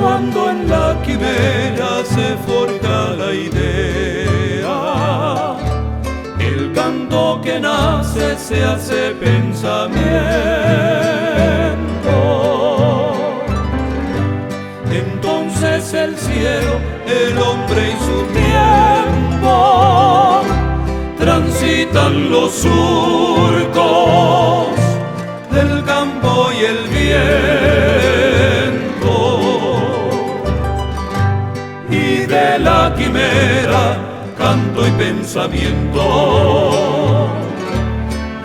Cuando en la quimera se forja la idea, el canto que nace se hace pensamiento. Entonces el cielo, el hombre y su tiempo transitan los surcos del campo y el viento. Y de la quimera, canto y pensamiento,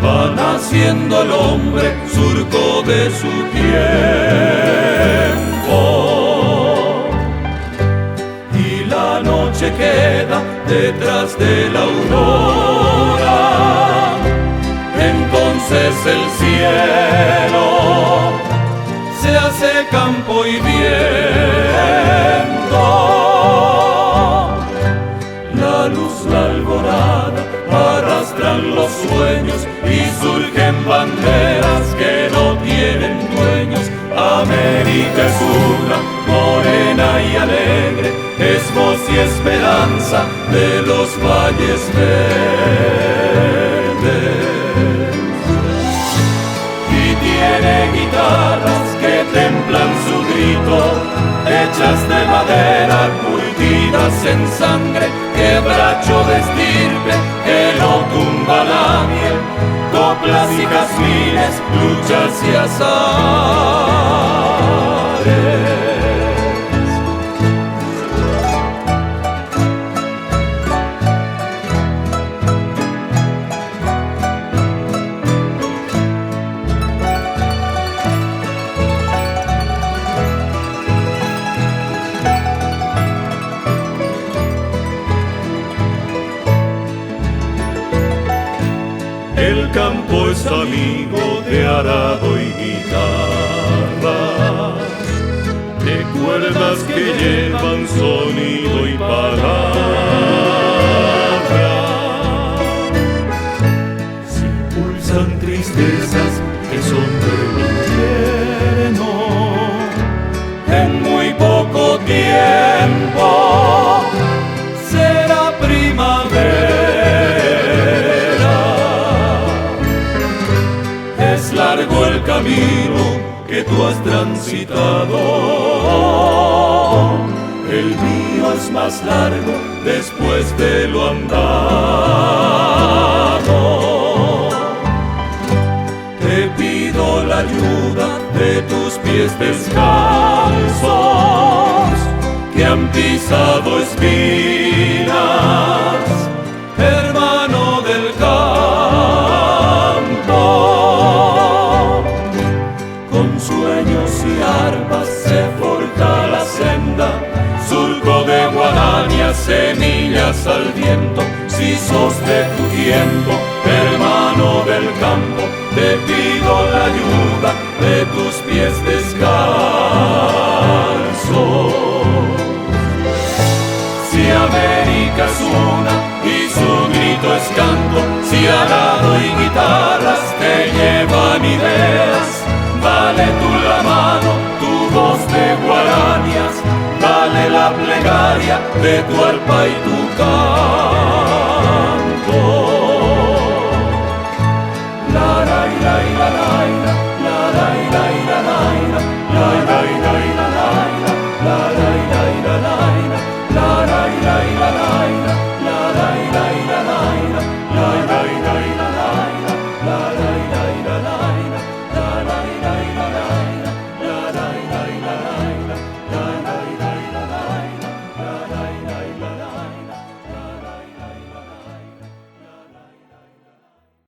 va naciendo el hombre, surco de su tiempo. Y la noche queda detrás de la aurora, entonces el cielo se hace campo y viento. La luz, la alborada, arrastran los sueños y surgen banderas que no tienen dueños. América es una, morena y alegre, es voz y esperanza de los valles verdes. Y tiene guitarras que templan su grito, hechas de madera, curtidas en sangre, quebracho de estirpe que no tumba a nadie, coplas y jazmines, luchas y azares. El campo es amigo de arado y guitarra, de cuerdas que llevan sonido y palabra. Se impulsan tristezas que son de invierno. En muy poco tiempo será primavera. Es largo el camino que tú has transitado, el mío es más largo después de lo andado. Te pido la ayuda de tus pies descalzos que han pisado espinas, hermano del campo. Con sueños y arpas se forja la senda, surco de guadañas, semillas al viento. Si sos de tu tiempo, hermano del campo, te pido la ayuda de tus pies descalzos. Si América es una y su grito es canto, si arado y guitarras te llevan ideas, dale tú la mano, tu voz de guaranías, dale la plegaria de tu